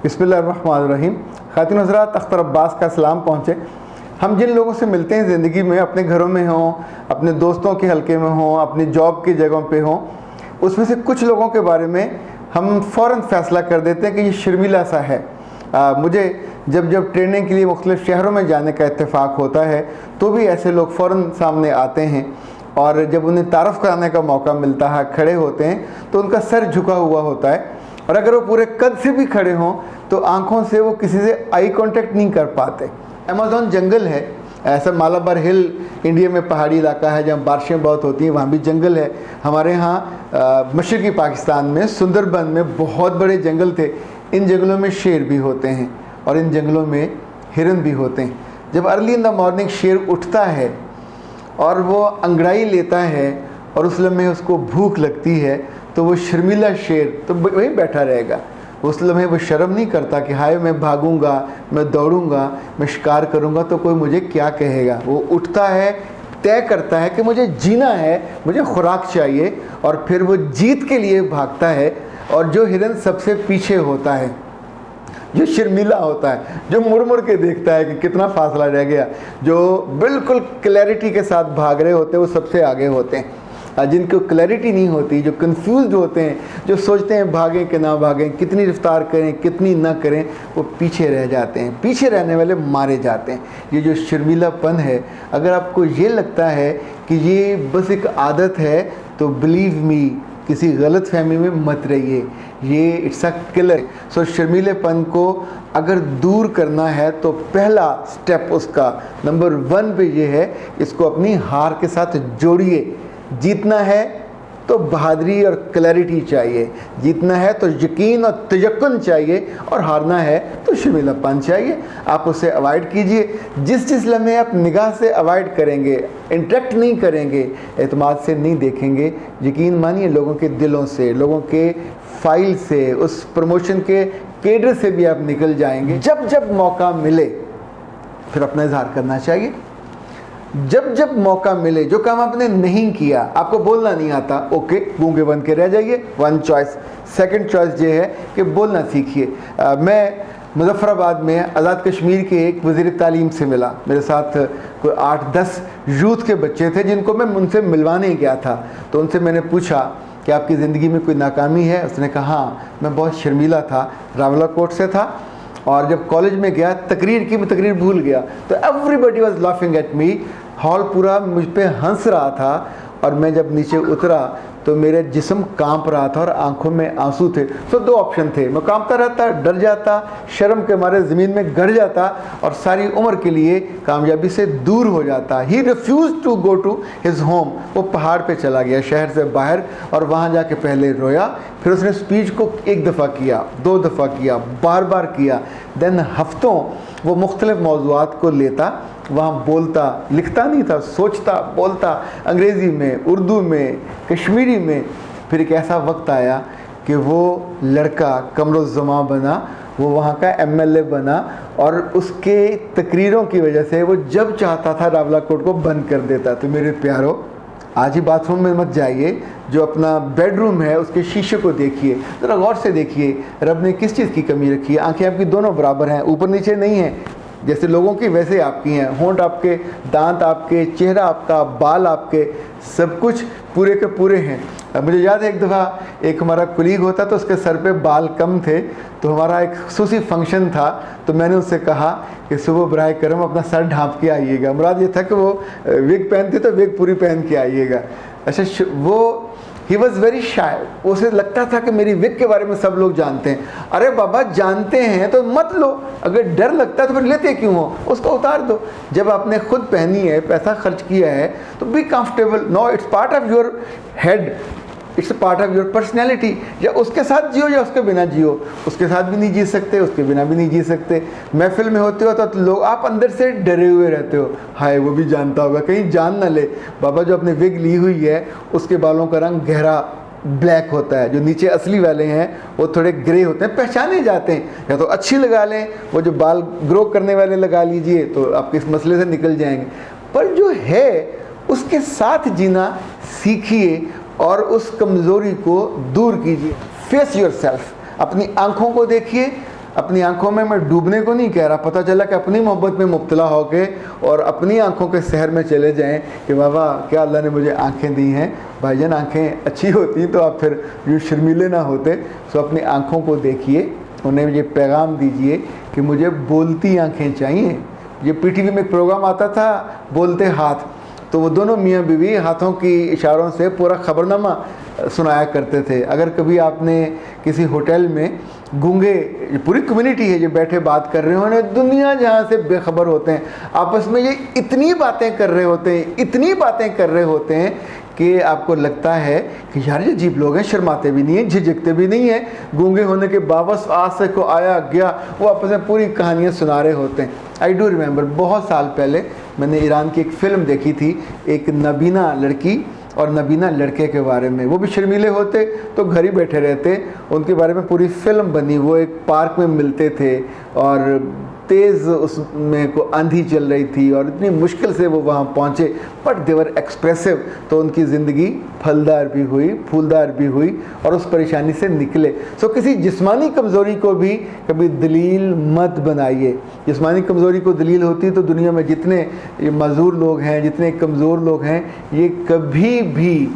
बिस्मिल्लाहिर्रहमानिर्रहीम। ख़ातिन हज़रात, अख्तर अब्बास का सलाम पहुँचे। हम जिन लोगों से मिलते हैं ज़िंदगी में, अपने घरों में हों, अपने दोस्तों के हलके में हों, अपनी जॉब की जगहों पे हों, उसमें से कुछ लोगों के बारे में हम फ़ौरन फ़ैसला कर देते हैं कि ये शर्मीला सा है। मुझे जब ट्रेनिंग के लिए मुख्तलिफ़ शहरों में जाने का इत्तेफाक होता है तो भी ऐसे लोग फ़ौरन सामने आते हैं, और जब उन्हें तारफ़ कराने का मौका मिलता है, खड़े होते हैं तो उनका सर झुका हुआ होता है, और अगर वो पूरे कद से भी खड़े हों तो आँखों से वो किसी से आई कांटेक्ट नहीं कर पाते। अमेज़न जंगल है, ऐसा मालाबार हिल इंडिया में पहाड़ी इलाका है जहाँ बारिशें बहुत होती हैं, वहाँ भी जंगल है। हमारे यहाँ मशरक़ी पाकिस्तान में सुंदरबन में बहुत बड़े जंगल थे। इन जंगलों में शेर भी होते हैं और इन जंगलों में हिरन भी होते हैं। जब अर्ली इन द मॉर्निंग शेर उठता है और वो अंगड़ाई लेता है और उस लम्हे उसको भूख लगती है तो वो शर्मीला शेर तो वहीं बैठा रहेगा। उस लम्हे वो शर्म नहीं करता कि हाय मैं भागूंगा, मैं दौड़ूंगा, मैं शिकार करूंगा तो कोई मुझे क्या कहेगा। वो उठता है, तय करता है कि मुझे जीना है, मुझे खुराक चाहिए, और फिर वो जीत के लिए भागता है। और जो हिरन सबसे पीछे होता है, जो शर्मीला होता है, जो मुड़ मुड़ के देखता है कि कितना फासला रह गया, जो बिल्कुल क्लैरिटी के साथ भाग रहे होते हैं, वो सबसे आगे होते हैं। जिनको क्लैरिटी नहीं होती, जो कंफ्यूज्ड होते हैं, जो सोचते हैं भागें कि ना भागें, कितनी रफ्तार करें कितनी ना करें, वो पीछे रह जाते हैं। पीछे रहने वाले मारे जाते हैं। ये जो शर्मीलापन है, अगर आपको ये लगता है कि ये बस एक आदत है तो बिलीव मी, किसी गलत फहमी में मत रहिए, ये इट्स अ किलर। सो शर्मीलेपन को अगर दूर करना है तो पहला स्टेप उसका नंबर 1 पे ये है, इसको अपनी हार के साथ जोड़िए। जीतना है तो बहादुरी और क्लैरिटी चाहिए, जीतना है तो यकीन और तयक्कुन चाहिए, और हारना है तो शर्मीलापन चाहिए। आप उसे अवॉइड कीजिए। जिस लम्हे आप निगाह से अवॉइड करेंगे, इंटरेक्ट नहीं करेंगे, एतमाद से नहीं देखेंगे, यकीन मानिए लोगों के दिलों से, लोगों के फाइल से, उस प्रमोशन के केडर से भी आप निकल जाएंगे। जब मौका मिले फिर अपना इजहार करना चाहिए। जब मौका मिले, जो काम आपने नहीं किया, आपको बोलना नहीं आता, ओके, गूंगे बन के रह जाइए, 1 चॉइस। सेकंड चॉइस ये है कि बोलना सीखिए। मैं मुजफ्फराबाद में आज़ाद कश्मीर के एक वज़ीर तालीम से मिला। मेरे साथ कोई 8-10 यूथ के बच्चे थे जिनको मैं उनसे मिलवाने गया था। तो उनसे मैंने पूछा कि आपकी ज़िंदगी में कोई नाकामी है? उसने कहा हाँ, मैं बहुत शर्मीला था, रावलाकोट से था, और जब कॉलेज में गया तकरीर की, मैं तकरीर भूल गया, तो everybody was laughing at me. Hall पूरा मुझ पे हंस रहा था, और मैं जब नीचे उतरा तो मेरे जिस्म कांप रहा था और आंखों में आंसू थे। सो 2 ऑप्शन थे, मैं कांपता रहता, डर जाता, शर्म के मारे ज़मीन में गिर जाता, और सारी उम्र के लिए कामयाबी से दूर हो जाता। He refuse to go to his home. वो पहाड़ पे चला गया शहर से बाहर, और वहाँ जाके पहले रोया, फिर उसने स्पीच को 1 दफ़ा किया, 2 दफ़ा किया, बार बार किया। देन हफ्तों वो मुख्तलिफ़ मौज़ूआत को लेता, वहाँ बोलता, लिखता नहीं था, सोचता, बोलता, अंग्रेज़ी में, उर्दू में, कश्मीरी में। फिर एक ऐसा वक्त आया कि वो लड़का कमरुज़्ज़मा बना, वो वहाँ का MLA बना, और उसके तकरीरों की वजह से वो जब चाहता था रावलाकोट को बंद कर देता। तो मेरे प्यारो, आज ही बाथरूम में मत जाइए, जो अपना बेडरूम है उसके शीशे को देखिए, ज़रा गौर से देखिए रब ने किस चीज़ की कमी रखी है। आंखें आपकी दोनों बराबर हैं, ऊपर नीचे नहीं हैं। जैसे लोगों की वैसे आपकी हैं, होंठ आपके, दांत आपके, चेहरा आपका, बाल आपके, सब कुछ पूरे के पूरे हैं। मुझे याद है एक दफ़ा एक हमारा कुलीग होता तो उसके सर पे बाल कम थे, तो हमारा एक खुसूसी फंक्शन था, तो मैंने उससे कहा कि सुबह बराए करम अपना सर ढाँप के आइएगा। मुराद ये था कि वो विग पहनते तो विग पूरी पहन के आइएगा। अच्छा, वो ही वॉज़ वेरी शाय। उसे लगता था कि मेरी विग के बारे में सब लोग जानते हैं। अरे बाबा, जानते हैं तो मत लो, अगर डर लगता है तो फिर लेते क्यों हो, उसको उतार दो। जब आपने खुद पहनी है, पैसा खर्च किया है, तो be comfortable. No, it's part of your head, it's part of your personality. या उसके साथ जियो या उसके बिना जियो। उसके साथ भी नहीं जी सकते, उसके बिना भी नहीं जी सकते। महफिल में होते हो तो लोग, आप अंदर से डरे हुए रहते हो, हाय वो भी जानता होगा, कहीं जान ना ले। बाबा, जो अपने विग ली हुई है उसके बालों का रंग गहरा ब्लैक होता है, जो नीचे असली वाले हैं वो थोड़े ग्रे होते हैं, पहचाने जाते हैं। या तो अच्छी लगा लें, वो जो बाल ग्रो करने वाले लगा लीजिए तो आपके इस मसले से निकल जाएंगे। पर जो है उसके साथ जीना सीखिए और उस कमज़ोरी को दूर कीजिए। फेस योरसेल्फ, अपनी आँखों को देखिए, अपनी आंखों में मैं डूबने को नहीं कह रहा, पता चला कि अपनी मोहब्बत में मुब्तला होके और अपनी आंखों के शहर में चले जाएं कि बाबा क्या अल्लाह ने मुझे आंखें दी हैं। भाईजान आंखें अच्छी होती तो आप फिर यूँ शर्मीले ना होते। सो अपनी आंखों को देखिए, उन्हें ये पैगाम दीजिए कि मुझे बोलती आंखें चाहिए। ये पीटीवी में एक प्रोग्राम आता था बोलते हाथ, तो वो दोनों मियाँ बीवी हाथों की इशारों से पूरा खबरनामा सुनाया करते थे। अगर कभी आपने किसी होटल में गूंगे, पूरी कम्युनिटी है जो बैठे बात कर रहे हो, उन्हें दुनिया जहाँ से बेखबर होते हैं, आपस में ये इतनी बातें कर रहे होते हैं, इतनी बातें कर रहे होते हैं कि आपको लगता है कि यार ये अजीब लोग हैं, शर्माते भी नहीं हैं, झिझकते भी नहीं हैं, गूंगे होने के बावजूद आज से को आया गया वो आपस में पूरी कहानियाँ सुना रहे होते हैं। आई डू रिमेंबर बहुत साल पहले मैंने ईरान की एक फ़िल्म देखी थी, एक नबीना लड़की और नबीना लड़के के बारे में। वो भी शर्मीले होते तो घर ही बैठे रहते, उनके बारे में पूरी फिल्म बनी। वो एक पार्क में मिलते थे और तेज़ उसमें को आंधी चल रही थी और इतनी मुश्किल से वो वहाँ पहुँचे, बट देवर एक्सप्रेसिव। तो उनकी ज़िंदगी फलदार भी हुई, फूलदार भी हुई और उस परेशानी से निकले। सो किसी जिस्मानी कमज़ोरी को भी कभी दलील मत बनाइए। जिस्मानी कमज़ोरी को दलील होती तो दुनिया में जितने मज़दूर लोग हैं, जितने कमज़ोर लोग हैं, ये कभी भी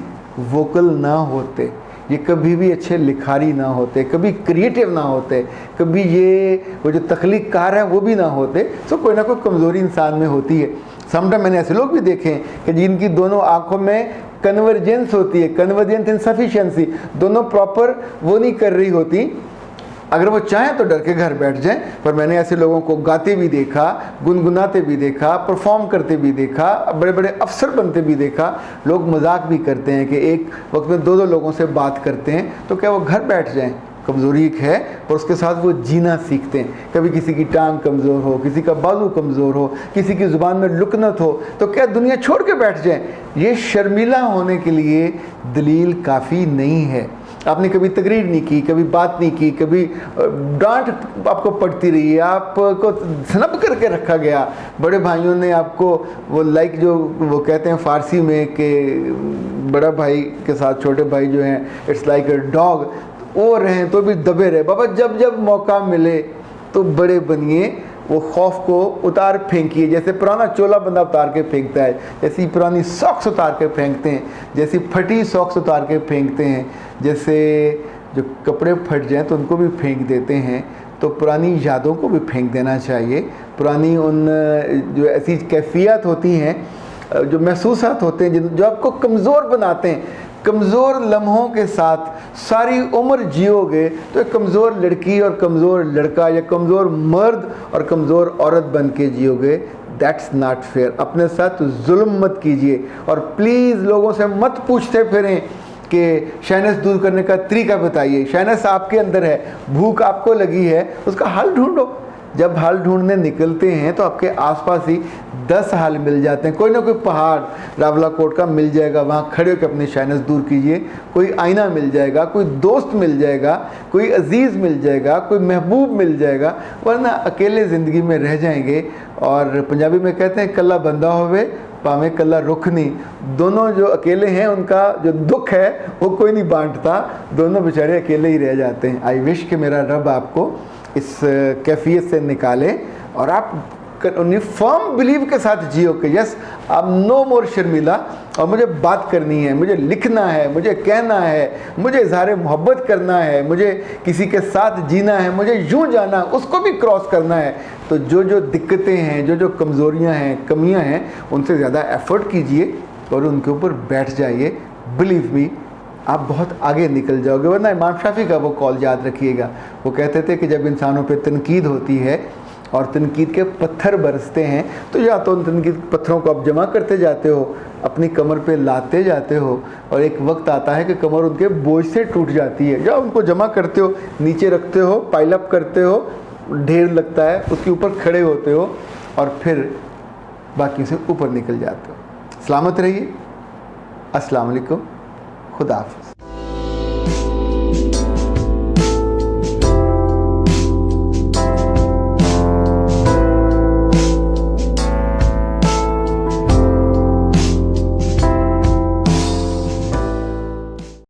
वोकल ना होते, ये कभी भी अच्छे लिखारी ना होते, कभी क्रिएटिव ना होते, कभी ये वो जो तख्लीक़कार है वो भी ना होते। सो कोई ना कोई कमज़ोरी इंसान में होती है। समटाइम मैंने ऐसे लोग भी देखे हैं कि जिनकी दोनों आँखों में कन्वर्जेंस होती है, कन्वर्जेंस इनसफिशिएंसी, दोनों प्रॉपर वो नहीं कर रही होती। अगर वो चाहें तो डर के घर बैठ जाएं, पर मैंने ऐसे लोगों को गाते भी देखा, गुनगुनाते भी देखा, परफॉर्म करते भी देखा, बड़े बड़े अफसर बनते भी देखा। लोग मजाक भी करते हैं कि एक वक्त में दो दो लोगों से बात करते हैं, तो क्या वो घर बैठ जाएं? कमज़ोरी एक है और उसके साथ वो जीना सीखते हैं। कभी किसी की टांग कमज़ोर हो, किसी का बाजू कमज़ोर हो, किसी की ज़ुबान में लुकनत हो, तो क्या दुनिया छोड़ के बैठ जाएं? ये शर्मीला होने के लिए दलील काफ़ी नहीं है। आपने कभी तकरीर नहीं की, कभी बात नहीं की, कभी डांट आपको पड़ती रही है, आपको स्नब करके रखा गया, बड़े भाइयों ने आपको वो लाइक जो वो कहते हैं फ़ारसी में कि बड़ा भाई के साथ छोटे भाई जो हैं इट्स लाइक अ डॉग, वो रहें तो भी दबे रहे। बाबा जब जब मौका मिले तो बड़े बनिए, वो खौफ को उतार फेंकिए। जैसे पुराना चोला बंदा उतार के फेंकता है, जैसी पुरानी सॉक्स उतार के फेंकते हैं, जैसी फटी सॉक्स उतार के फेंकते हैं, जैसे जो कपड़े फट जाएं तो उनको भी फेंक देते हैं, तो पुरानी यादों को भी फेंक देना चाहिए। पुरानी उन जो ऐसी कैफियत होती हैं, जो महसूसात होते हैं, जो आपको कमज़ोर बनाते हैं, कमज़ोर लम्हों के साथ सारी उम्र जियोगे तो एक कमज़ोर लड़की और कमज़ोर लड़का या कमज़ोर मर्द और कमज़ोर औरत बन के जियोगे। That's not fair. अपने साथ जुल्म मत कीजिए और प्लीज़ लोगों से मत पूछते फिरें कि शाइनेस दूर करने का तरीका बताइए। शाइनेस आपके अंदर है, भूख आपको लगी है, उसका हल ढूंढो। जब हल ढूंढने निकलते हैं तो आपके आसपास ही 10 हल मिल जाते हैं। कोई ना कोई पहाड़ रावलाकोट का मिल जाएगा, वहाँ खड़े होकर अपनी शाइनेस दूर कीजिए। कोई आईना मिल जाएगा, कोई दोस्त मिल जाएगा, कोई अजीज़ मिल जाएगा, कोई महबूब मिल जाएगा, वरना अकेले ज़िंदगी में रह जाएंगे। और पंजाबी में कहते हैं कल्ला बंदा होवे पावे कल्ला रुख नहीं। दोनों जो अकेले हैं उनका जो दुख है वो कोई नहीं बांटता, दोनों बेचारे अकेले ही रह जाते हैं। आई विश कि मेरा रब आपको इस कैफियत से निकाले और आप फर्म बिलीव के साथ जियो कि यस अब नो मोर शर्मिला, और मुझे बात करनी है, मुझे लिखना है, मुझे कहना है, मुझे इज़हार मोहब्बत करना है, मुझे किसी के साथ जीना है, मुझे यूँ जाना, उसको भी क्रॉस करना है। तो जो जो दिक्कतें हैं, जो जो कमज़ोरियाँ हैं, कमियाँ हैं, उनसे ज़्यादा एफ़र्ट कीजिए और उनके ऊपर बैठ जाइए। बिलीव मी आप बहुत आगे निकल जाओगे। वरना इमाम शाफी का वो कॉल याद रखिएगा, वो कहते थे कि जब इंसानों पे तनकीद होती है और तनकीद के पत्थर बरसते हैं, तो या तो उन तनकीद पत्थरों को आप जमा करते जाते हो, अपनी कमर पे लाते जाते हो, और एक वक्त आता है कि कमर उनके बोझ से टूट जाती है। जब उनको जमा करते हो, नीचे रखते हो, पाइल अप करते हो, ढेर लगता है, उसके ऊपर खड़े होते हो और फिर बाकी से ऊपर निकल जाते हो। सलामत रहिए। अस्सलाम वालेकुम। खुदा हाफ़िज़।